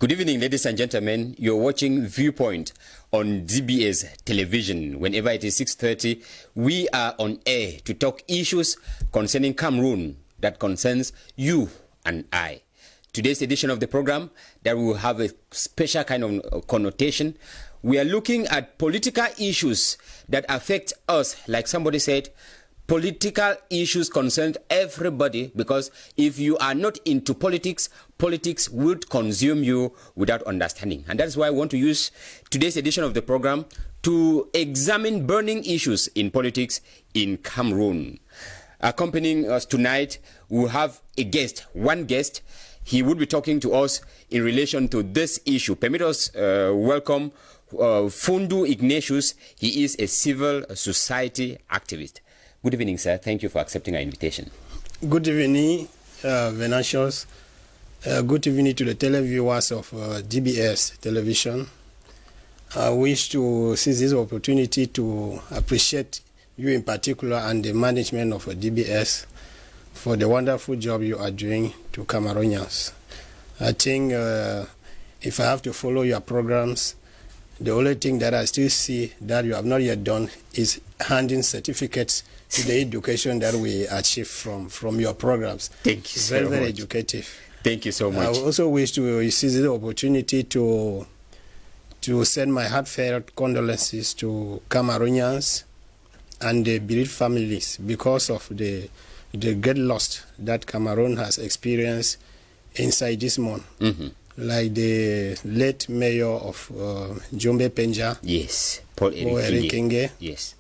Good evening, ladies and gentlemen. You're watching Viewpoint on DBS television. Whenever it is 6:30, we are on air to talk issues concerning Cameroon that concerns you and I. Today's edition of the program, that will have a special kind of connotation. We are looking at political issues that affect us. Like somebody said, political issues concern everybody, because if you are not into politics, politics would consume you without understanding. And that's why I want to use today's edition of the program to examine burning issues in politics in Cameroon. Accompanying us tonight, we'll have a guest, one guest. He would be talking to us in relation to this issue. Permit us welcome Fundu Ignatius. He is a civil society activist. Good evening, sir. Thank you for accepting our invitation. Good evening, Venatius. Good evening to the televiewers of DBS television. I wish to seize this opportunity to appreciate you in particular and the management of DBS for the wonderful job you are doing to Cameroonians. I think if I have to follow your programs, the only thing that I still see that you have not yet done is handing certificates to the education that we achieve from your programs. Thank you so much. Very educative. Thank you so much. I also wish to seize the opportunity to send my heartfelt condolences to Cameroonians and the bereaved families because of the great loss that Cameroon has experienced inside this month. Mm-hmm. Like the late mayor of Jombe Penja. Yes, Paul Eric Kenge. Yes.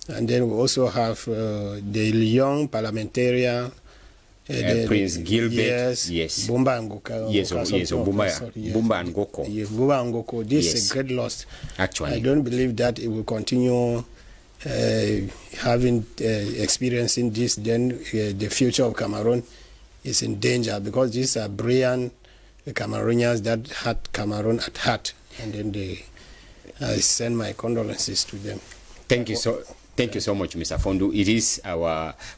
And then we also have the young parliamentarian, Prince Gilbert. Yes. Bumba Ngoka. Yes, Bumba Ngoko. Yes, Bumba Ngoko. This is a great loss. Actually, I don't believe that it will continue experiencing this. Then the future of Cameroon is in danger, because these are brilliant Cameroonians that had Cameroon at heart, and then I send my condolences to them. Thank you so much, Mr. Fondu. It is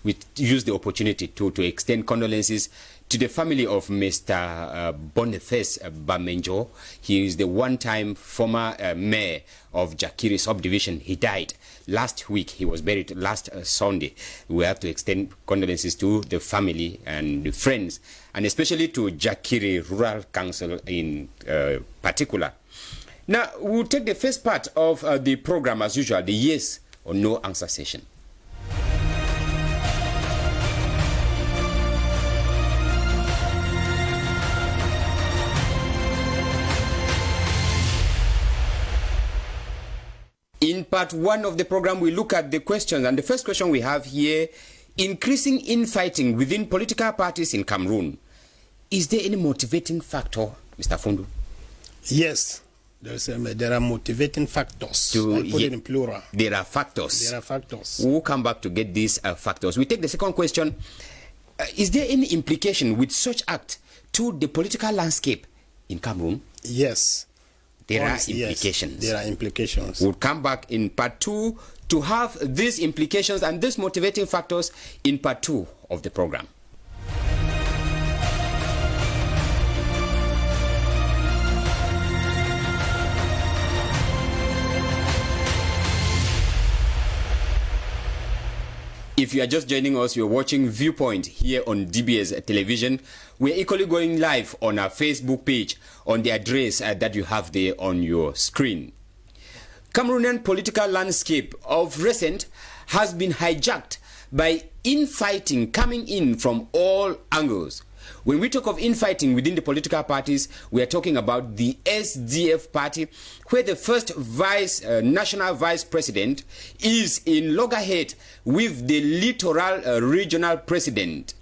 we use the opportunity to extend condolences to the family of Mr. Boniface Bamenjo. He is the one-time former mayor of Jakiri subdivision. He died last week. He was buried last Sunday. We have to extend condolences to the family and the friends, and especially to Jakiri Rural Council in particular. Now, we'll take the first part of the program as usual, the yes or no answer session. In part one of the program, we look at the questions, and the first question we have here: increasing infighting within political parties in Cameroon. Is there any motivating factor, Mr. Fundu? Yes. There are motivating factors. I put it in plural. There are factors. There are factors. We'll come back to get these factors. We take the second question. Is there any implication with such act to the political landscape in Cameroon? Yes. There are implications. Yes, there are implications. We'll come back in part two to have these implications and these motivating factors in part two of the program. If you are just joining us, you're watching Viewpoint here on DBS television. We're equally going live on our Facebook page on the address that you have there on your screen. Cameroonian political landscape of recent has been hijacked by infighting coming in from all angles. When we talk of infighting within the political parties, we are talking about the SDF party, where the first national vice president is in loggerhead with the littoral regional president.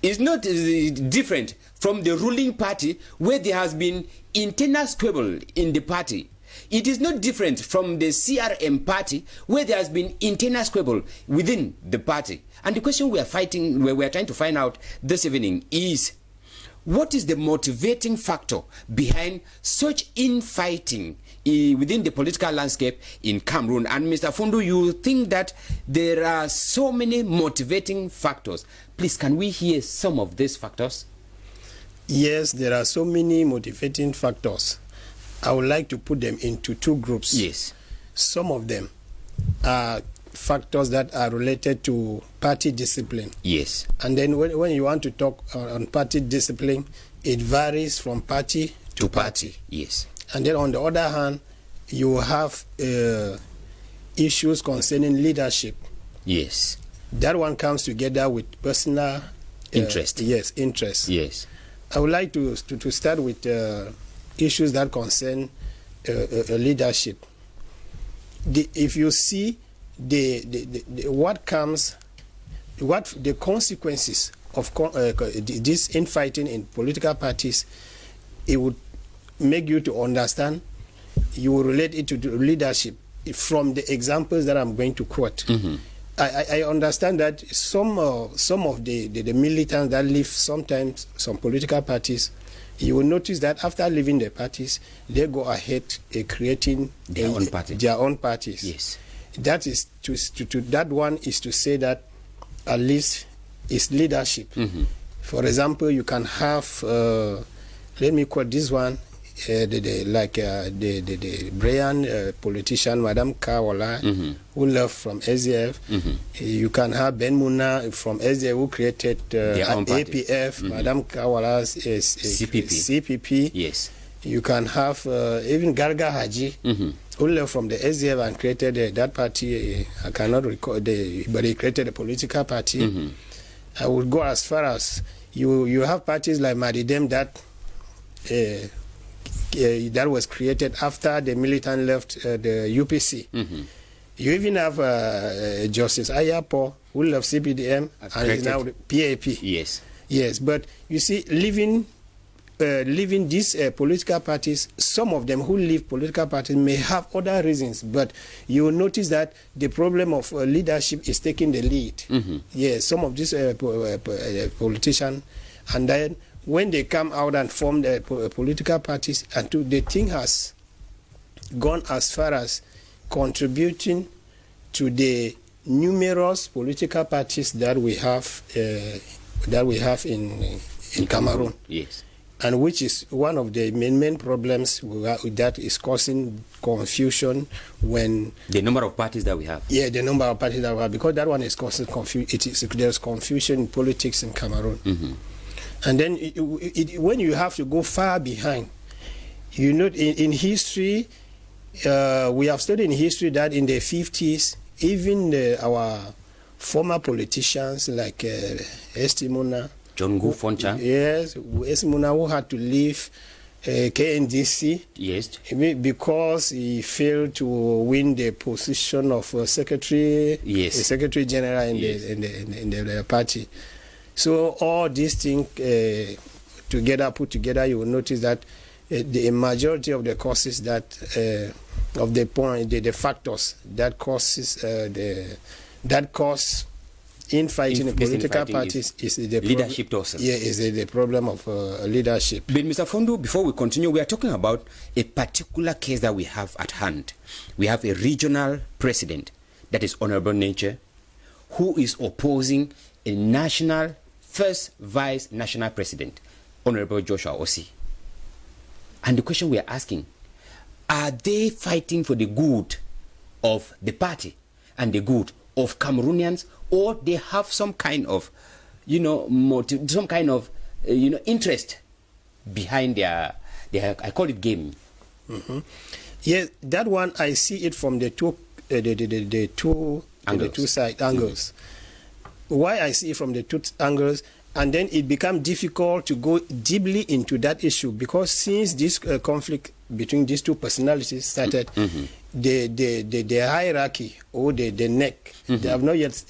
It's not different from the ruling party, where there has been internal squabble in the party. It is not different from the CRM party, where there has been internal squabble within the party. And the question we are trying to find out this evening is: what is the motivating factor behind such infighting within the political landscape in Cameroon? And Mr. Fundu, you think that there are so many motivating factors. Please, can we hear some of these factors? Yes, there are so many motivating factors. I would like to put them into two groups. Yes. Some of them are factors that are related to party discipline. Yes. And then when you want to talk on party discipline, it varies from party to party. Yes. And then on the other hand, you have issues concerning leadership. Yes. That one comes together with personal interest. Yes, interest. Yes. I would like to start with issues that concern leadership. If you see what the consequences of this infighting in political parties, it would make you to understand. You will relate it to the leadership from the examples that I'm going to quote. Mm-hmm. I understand that some of the militants that leave sometimes some political parties, you will notice that after leaving the parties, they go ahead creating their own parties. Yes. That is that one is to say that at least it's leadership. Mm-hmm. For example, you can have let me quote this one. The Brian politician, Madame Kawala, mm-hmm. who left from SDF. Mm-hmm. You can have Ben Muna from SDF, who created APF. Mm-hmm. Madame Kawala is CPP. Yes. You can have even Garga Haji, mm-hmm. who left from the SDF and created that party. I cannot recall, but he created a political party. Mm-hmm. I would go as far as you have parties like Madidem that was created after the militant left the UPC. Mm-hmm. You even have Justice Ayapo, who left CPDM and is now the PAP. Yes. Yes, but you see, leaving these political parties, some of them who leave political parties may have other reasons, but you will notice that the problem of leadership is taking the lead. Mm-hmm. Yes, some of these politicians, and then when they come out and form the political parties, and the thing has gone as far as contributing to the numerous political parties that we have in Cameroon. Yes. And which is one of the main problems that is causing confusion when the number of parties that we have. Yeah, the number of parties that we have, because that one is causing confusion. There's confusion in politics in Cameroon. Mm-hmm. And then when you have to go far behind, you know, in history, we have studied in history that in the 50s, even our former politicians like Estimuna, John Gufoncha. Yes, Estimuna, who had to leave KNDC. Yes. Because he failed to win the position of Secretary General in the party. So all these things put together, you will notice that the majority of the causes that of the factors that cause infighting in political parties is the leadership also. Yeah, is the problem of leadership. But Mr. Fondo, before we continue, we are talking about a particular case that we have at hand. We have a regional president, that is Honorable Nature, who is opposing a national first vice national president, Honorable Joshua Osei. And the question we are asking, are they fighting for the good of the party and the good of Cameroonians, or they have some kind of, motive, some kind of, interest behind their I call it game? Mm-hmm. Yes, that one I see it from the two angles. Why I see it from the two angles, and then it becomes difficult to go deeply into that issue, because since this conflict between these two personalities started, mm-hmm. the hierarchy or the neck, mm-hmm. they have not yet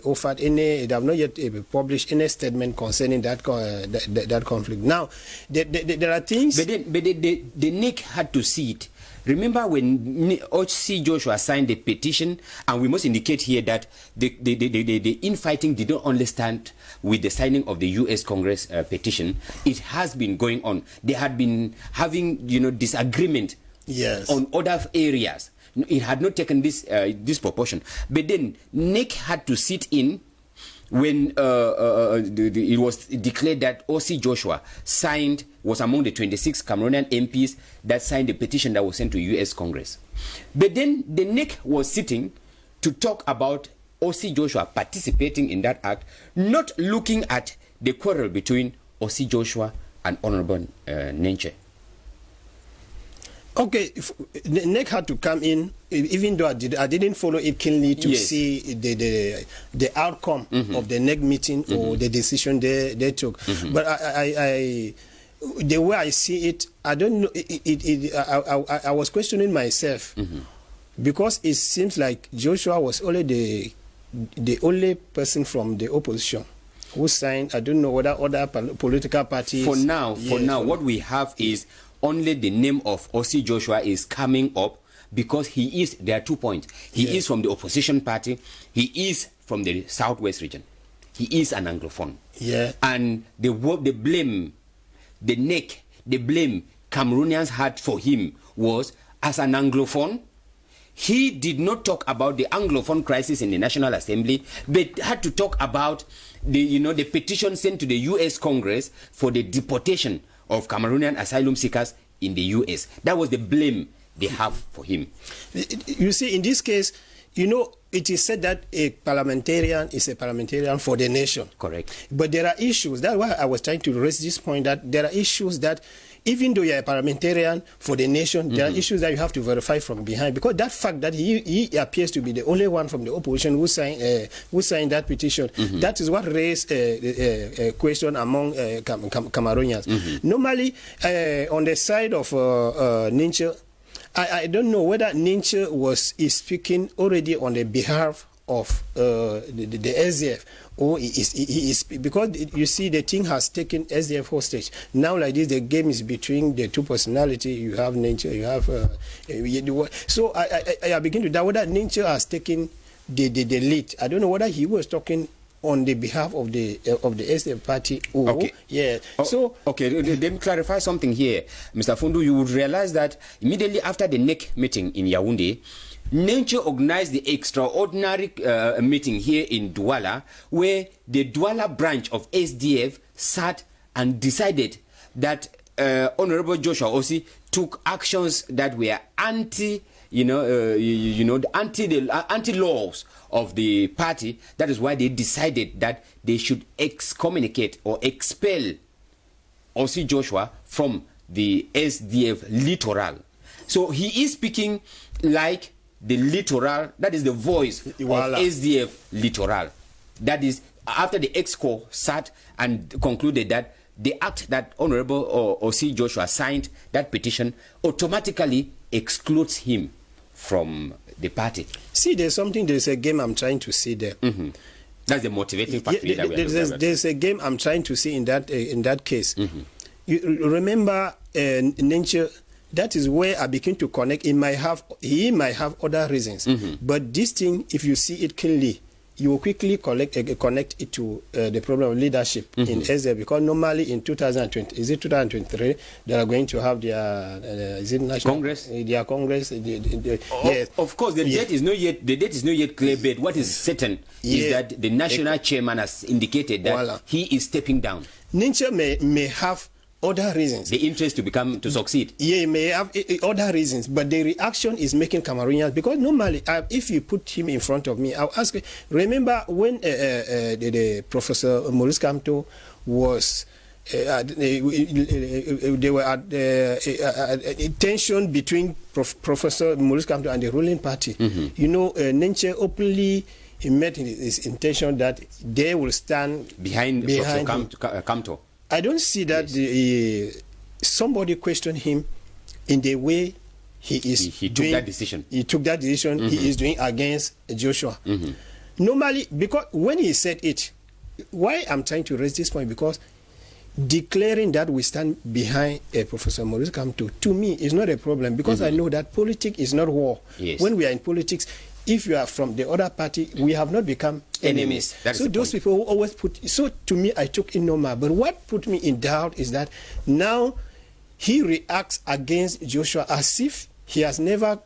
offered any, they have not yet published any statement concerning that conflict. Now, there are things. But the neck had to see it. Remember when Osei Joshua signed the petition, and we must indicate here that the infighting did not only stand with the signing of the U.S. Congress petition. It has been going on. They had been having, disagreement on other areas. It had not taken this proportion. But then NEC had to sit in when it was declared that O.C. Joshua was among the 26 Cameroonian MPs that signed the petition that was sent to U.S. Congress. But then the NEC was sitting to talk about O.C. Joshua participating in that act, not looking at the quarrel between O.C. Joshua and Honorable Nenche. Okay, NEC had to come in, even though I didn't follow it keenly to see the outcome of the NEC meeting or the decision they took. But the way I see it, I don't know. I was questioning myself because it seems like Joshua was only the only person from the opposition who signed. I don't know whether other political parties. For now, what we have is only the name of O.C. Joshua is coming up because there are 2 points. He is from the opposition party. He is from the Southwest region. He is an Anglophone. Yeah. And the blame Cameroonians had for him was, as an Anglophone, he did not talk about the Anglophone crisis in the National Assembly, but had to talk about the petition sent to the U.S. Congress for the deportation of Cameroonian asylum seekers in the U.S. That was the blame they have for him. You see, in this case, it is said that a parliamentarian is a parliamentarian for the nation. Correct. But there are issues. That's why I was trying to raise this point, that there are issues that, even though you're a parliamentarian for the nation, there are issues that you have to verify from behind. Because that fact that he appears to be the only one from the opposition who signed that petition, that is what raised a question among Cameroonians. Normally, on the side of Nenche, I don't know whether Nenche is speaking already on the behalf of the SDF, or he is, because you see the thing has taken SDF hostage. Now like this, the game is between the two personalities. You have Nenche, you have so I begin to doubt whether Nenche has taken the lead. I don't know whether he was talking on the behalf of the SDF party. Let me clarify something here, Mr. Fundu. You would realize that immediately after the NEC meeting in Yaoundé, Nenche organized the extraordinary meeting here in Douala, where the Douala branch of SDF sat and decided that Honorable Joshua Ossi took actions that were anti laws of the party. That is why they decided that they should excommunicate or expel Ossi Joshua from the SDF littoral. So he is speaking like the littoral, that is the voice of SDF littoral. That is, after the EXCO sat and concluded that the act that Honorable O.C. Joshua signed, that petition, automatically excludes him from the party. See, there's a game I'm trying to see there. That's the motivating factor. There's a game I'm trying to see in that case. You remember Nenche. That is where I begin to connect. He might have other reasons, but this thing, if you see it clearly, you will quickly connect it to the problem of leadership in SDF, because normally in 2023 they are going to have their national Congress. Their Congress. Yes. Of course, the date is not yet clear, but what is certain is that the national chairman has indicated that he is stepping down. Nenche may have other reasons. The interest to succeed. Yeah, he may have other reasons, but the reaction is making Cameroonians, because normally, if you put him in front of me, I'll ask, remember when the Professor Maurice Kamto was, they were at tension between Professor Maurice Kamto and the ruling party. Nenche openly made his intention that they will stand behind Professor Kamto. I don't see that somebody questioned him in the way he took that decision. He took that decision he is doing against Joshua. Normally, because when he said it, why I'm trying to raise this point, because declaring that we stand behind Professor Maurice Kamto, to me, is not a problem, because I know that politics is not war. Yes. When we are in politics, if you are from the other party, we have not become enemies. So those people who always so to me, I took in normal. But what put me in doubt is that now he reacts against Joshua as if he has never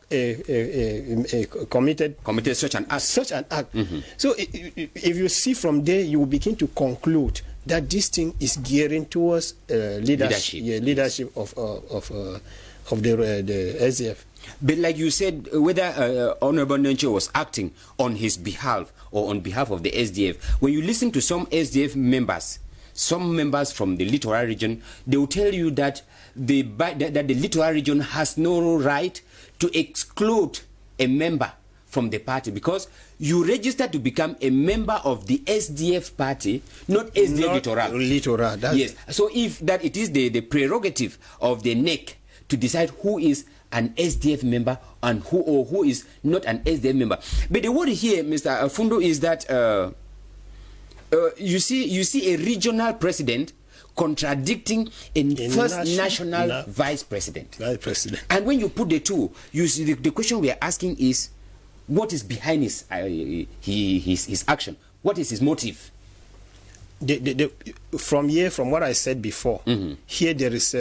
committed such an act. So if you see from there, you will begin to conclude that this thing is gearing towards leadership of the SDF. But like you said, whether Honorable Noncho was acting on his behalf or on behalf of the SDF, when you listen to some SDF members, some members from the littoral region, they will tell you that the littoral region has no right to exclude a member from the party, because you register to become a member of the SDF party, not SDF littoral. Yes. So if that it is the prerogative of the NEC to decide who is an SDF member and who is not an SDF member. But the word here, Mr. Fundo, is that you see a regional president contradicting a first national vice president. And when you put the two, you see the question we are asking is, what is behind his action? What is his motive? From what I said before, here there is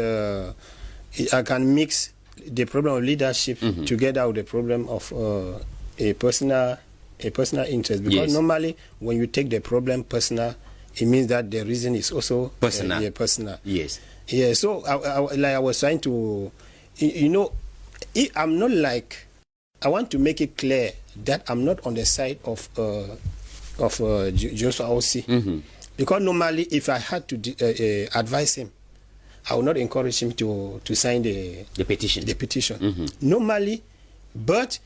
I can mix the problem of leadership together with the problem of a personal interest, because normally when you take the problem personal, it means that the reason is also personal. Personal. Yes. Yeah. So I was trying to, I'm not like, I want to make it clear that I'm not on the side of Joshua Ossi, because normally if I had to advise him, I would not encourage him to sign the petition. Normally, but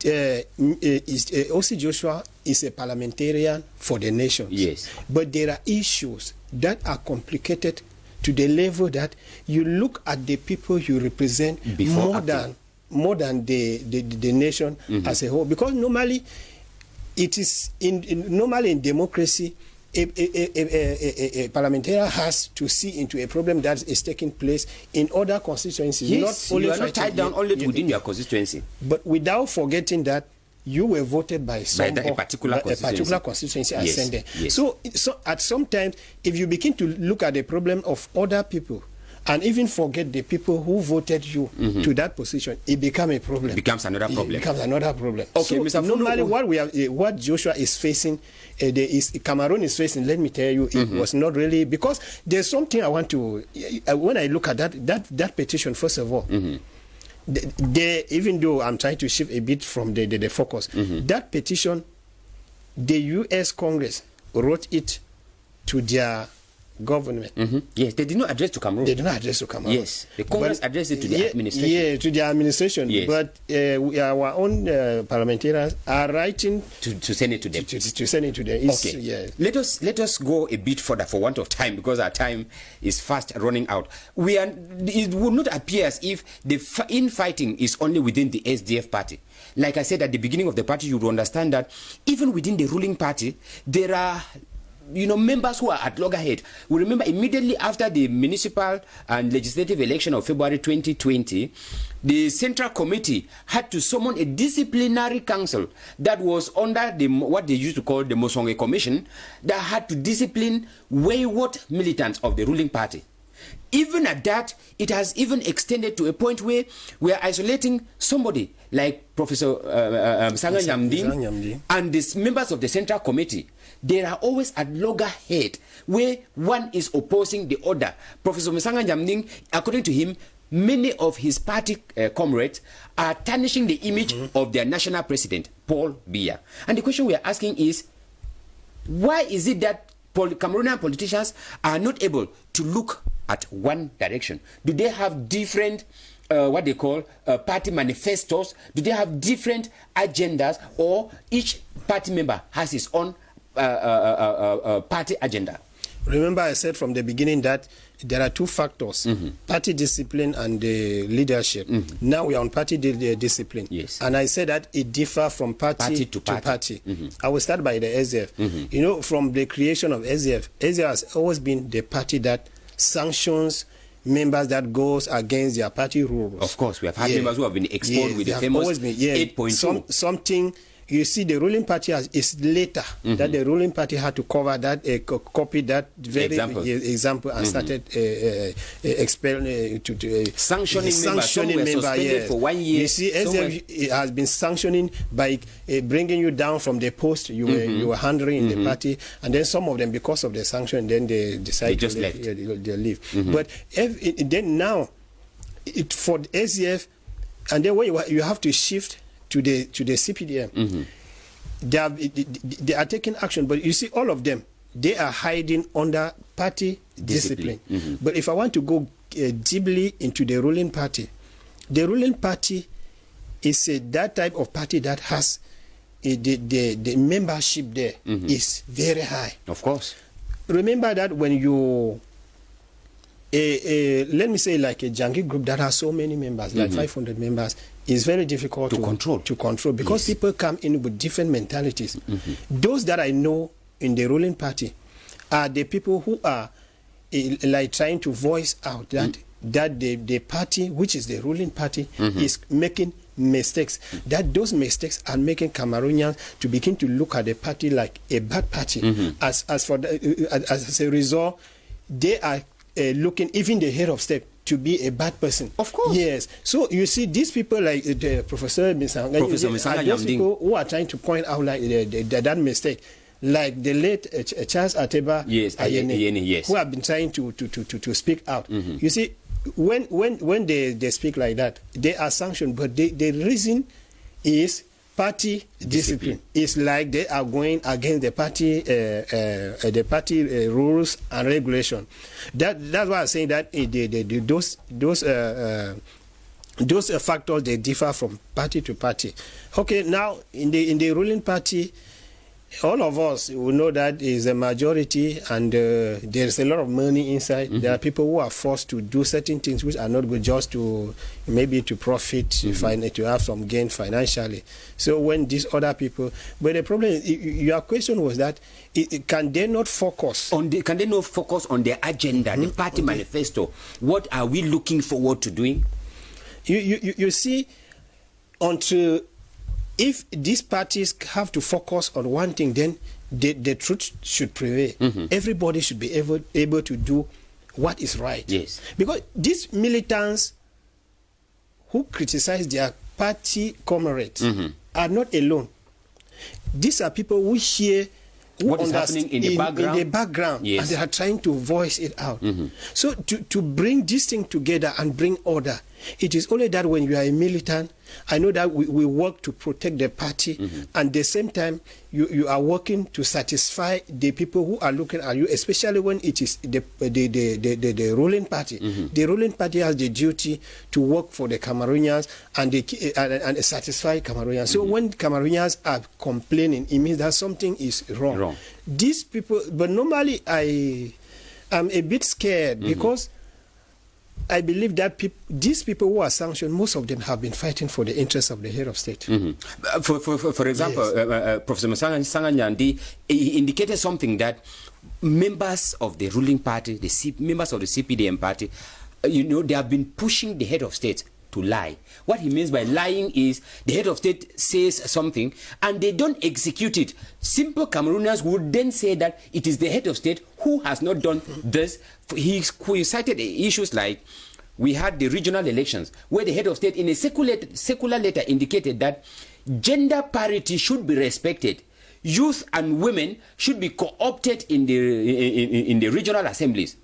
Ossi Joshua is a parliamentarian for the nation. Yes. But there are issues that are complicated to the level that you look at the people you represent more than the nation as a whole. Because normally, it is normally in democracy, a parliamentarian has to see into a problem that is taking place in other constituencies. Yes, you are not tied down only within your constituency. But without forgetting that you were voted by a particular constituency ascended. Yes. So at some times, if you begin to look at the problem of other people and even forget the people who voted you to that position, it becomes a problem. It becomes another problem. Okay, so Mr. Normally, what Joshua is facing, Cameroon is facing, let me tell you, it was not really, because there's something I want to, when I look at that petition, first of all, even though I'm trying to shift a bit from the focus, that petition, the U.S. Congress wrote it to their government. Yes, they did not address to Cameroon. They did not address to Cameroon. Yes, the Congress addressed it to the administration. Yeah, to the administration. Yes. But our own parliamentarians are writing to send it to them. To send it to them. Okay. Yeah. Let us go a bit further for want of time, because our time is fast running out. It would not appear as if the infighting is only within the SDF party. Like I said at the beginning of the party, you would understand that even within the ruling party, there are members who are at loggerhead. We remember immediately after the municipal and legislative election of February 2020, the Central Committee had to summon a disciplinary council that was under what they used to call the Mosonge Commission, that had to discipline wayward militants of the ruling party. Even at that, it has even extended to a point where we are isolating somebody like Professor Msanga Nyamding and the members of the Central Committee. They are always at loggerhead, where one is opposing the other. Professor Msanga Nyamding, according to him, many of his party comrades are tarnishing the image of their national president, Paul Biya. And the question we are asking is, why is it that Cameroonian politicians are not able to look at one direction? Do they have different what they call party manifestos? Do they have different agendas, or each party member has his own party agenda? Remember, I said from the beginning that there are two factors, party discipline and leadership. Now we are on party discipline. Yes. And I said that it differs from party to party. I will start by the SDF. From the creation of SDF, SDF has always been the party that sanctions members that goes against their party rules. Of course, we have had members who have been exposed with the famous 8.2. Something you see the ruling party is later that the ruling party had to cover that, copy that very example and started expelling sanctioning members yes. for 1 year. You see, SDF has been sanctioning by bringing you down from the post you were handling in the party, and then some of them, because of the sanction, then they decide to leave. left. They leave. But then now, for the SDF, and then you have to shift to the CPDM. They are taking action, but you see, all of them, they are hiding under party discipline. But if I want to go deeply into the ruling party is that type of party that has the membership there is very high. Of course. Remember that when you let me say like a junkie group that has so many members, like 500 members, is very difficult to control because people come in with different mentalities. Those that I know in the ruling party are the people who are like trying to voice out that the party, which is the ruling party, is making mistakes, that those mistakes are making Cameroonians to begin to look at the party like a bad party. As a result, they are looking even the head of state to be a bad person. Of course. Yes. So you see, these people like the Professor Misanga, are those people who are trying to point out like that mistake. Like the late Charles Ateba, yes, who have been trying to speak out. You see, when they speak like that, they are sanctioned. But the reason is party discipline. It's like they are going against the party rules and regulation. That's why I'm saying that those factors, they differ from party to party. Okay, now in the ruling party, all of us will know that is a majority, and there's a lot of money inside. There are people who are forced to do certain things which are not good, just to maybe to profit, to have some gain financially. So when these other people, but the problem is, your question was that can they not focus on the agenda, the party manifesto? What are we looking forward to doing? You see, until if these parties have to focus on one thing, then the truth should prevail. Everybody should be able to do what is right. Yes. Because these militants who criticize their party comrades are not alone. These are people who hear what is happening in the background, yes, and they are trying to voice it out. So to bring this thing together and bring order, it is only that when you are a militant, I know that we work to protect the party, and at the same time you are working to satisfy the people who are looking at you, especially when it is the ruling party. The ruling party has the duty to work for the Cameroonians and satisfy Cameroonians. So when Cameroonians are complaining, it means that something is wrong. These people, but normally I am a bit scared because I believe that these people who are sanctioned, most of them have been fighting for the interests of the head of state. For example, yes, Professor Sanganyandi indicated something that members of the ruling party, members of the CPDM party, they have been pushing the head of state to lie. What he means by lying is the head of state says something and they don't execute it. Simple Cameroonians would then say that it is the head of state who has not done this. He cited issues like we had the regional elections where the head of state in a secular letter indicated that gender parity should be respected. Youth and women should be co-opted in the regional assemblies.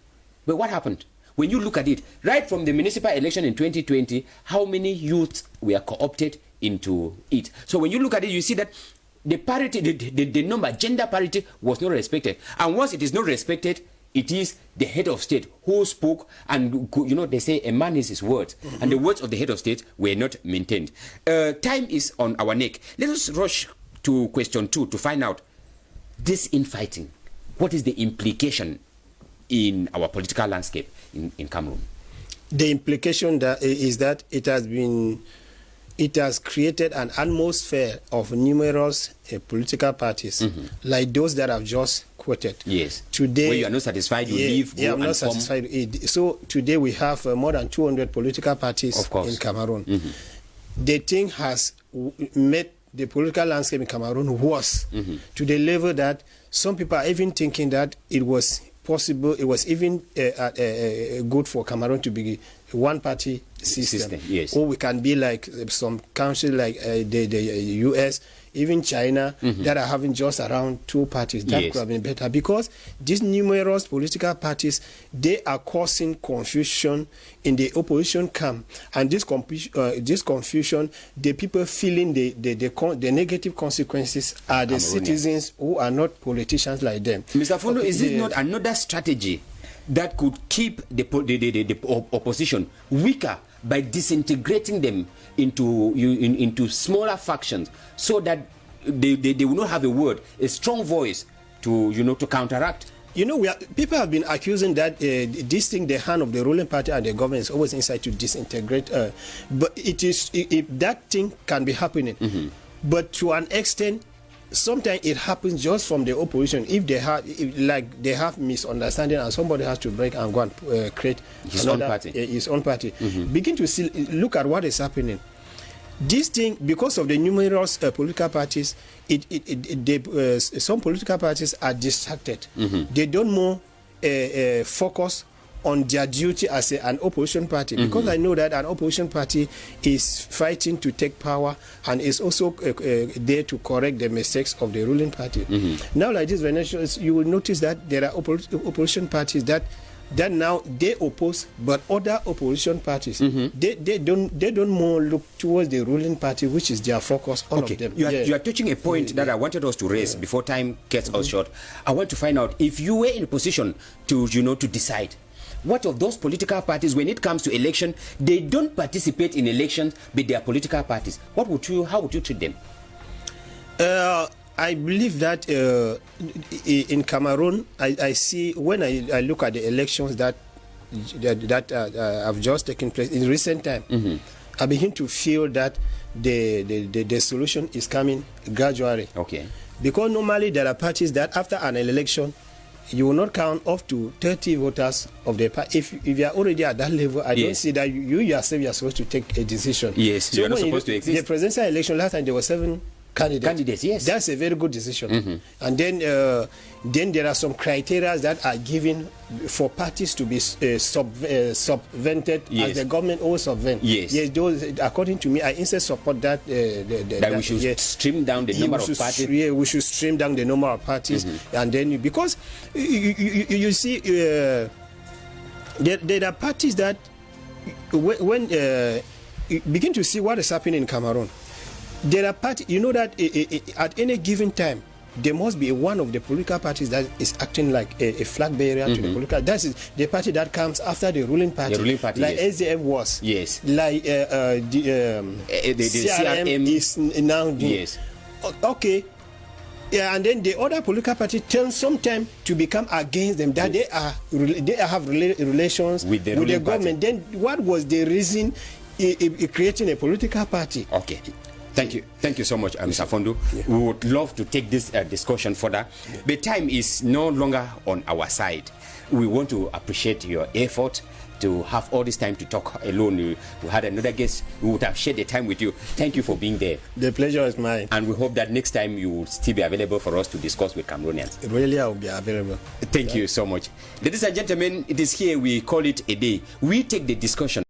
But what happened? When you look at it, right from the municipal election in 2020, how many youths were co-opted into it? So when you look at it, you see that the parity, the number, gender parity was not respected. And once it is not respected, it is the head of state who spoke, and they say a man is his word, and the words of the head of state were not maintained. Time is on our neck. Let us rush to question 2 to find out this infighting. What is the implication in our political landscape in Cameroon? The implication is that it has created an atmosphere of numerous political parties, like those that I've just quoted. Yes. Today, where you are not satisfied, you leave. Yeah, I'm not satisfied. So today we have more than 200 political parties in Cameroon. The thing has made the political landscape in Cameroon was to the level that some people are even thinking that it was possible, it was even good for Cameroon to be one-party system. Yes. Or we can be like some countries like the US, even China, that are having just around 2 parties. That could have been better, because these numerous political parties, they are causing confusion in the opposition camp, and this confusion, the people feeling the negative consequences are the citizens who are not politicians like them. Mr. Fondo, is this not another strategy that could keep the opposition weaker by disintegrating them into smaller factions, so that they will not have a strong voice to counteract? People have been accusing that this thing, the hand of the ruling party and the government, is always inside to disintegrate. But if that thing can be happening, but to an extent, sometimes it happens just from the opposition. If they have misunderstanding, and somebody has to break and go and create his own party. Begin to look at what is happening. This thing, because of the numerous political parties, some political parties are distracted. They don't more focus on their duty as an opposition party, because I know that an opposition party is fighting to take power and is also there to correct the mistakes of the ruling party. Now, like this, Venezuela, you will notice that there are opposition parties that now they oppose, but other opposition parties, they don't more look towards the ruling party, which is their focus. All of them. You are touching a point that I wanted us to raise before time gets us short. I want to find out, if you were in a position to decide, what of those political parties, when it comes to election, they don't participate in elections, but they are political parties? How would you treat them? I believe that in Cameroon, I see, when I look at the elections that have just taken place in recent time, I begin to feel that the solution is coming gradually. Okay. Because normally there are parties that after an election, you will not count up to 30 voters of the party. If you are already at that level, I don't see that you yourself are supposed to take a decision. Yes, so you are not supposed to exist. The presidential election last time, there were 7 candidates. Yes. That's a very good decision. And then there are some criteria that are given for parties to be subvented, as the government always subvent. Yes. Those, according to me, I instead support that. That we should trim down the number of parties. We should trim down the number of parties. And then, because you see, there are parties that, when you begin to see what is happening in Cameroon, there are parties, that at any given time, there must be one of the political parties that is acting like a flag bearer to the political. That is the party that comes after the ruling party. The ruling party, like SDF was. Yes. Like the CRM is now. Yes. Okay. Yeah, and then the other political party turns sometime to become against them, that they have relations with the government. Then what was the reason in creating a political party? Okay. Thank you so much, Mr. Fondo. We would love to take this discussion further, but time is no longer on our side. We want to appreciate your effort to have all this time to talk alone. We had another guest who would have shared the time with you. Thank you for being there. The pleasure is mine. And we hope that next time you will still be available for us to discuss with Cameroonians. Really, I will be available. Thank you so much. Ladies and gentlemen, it is here we call it a day. We take the discussion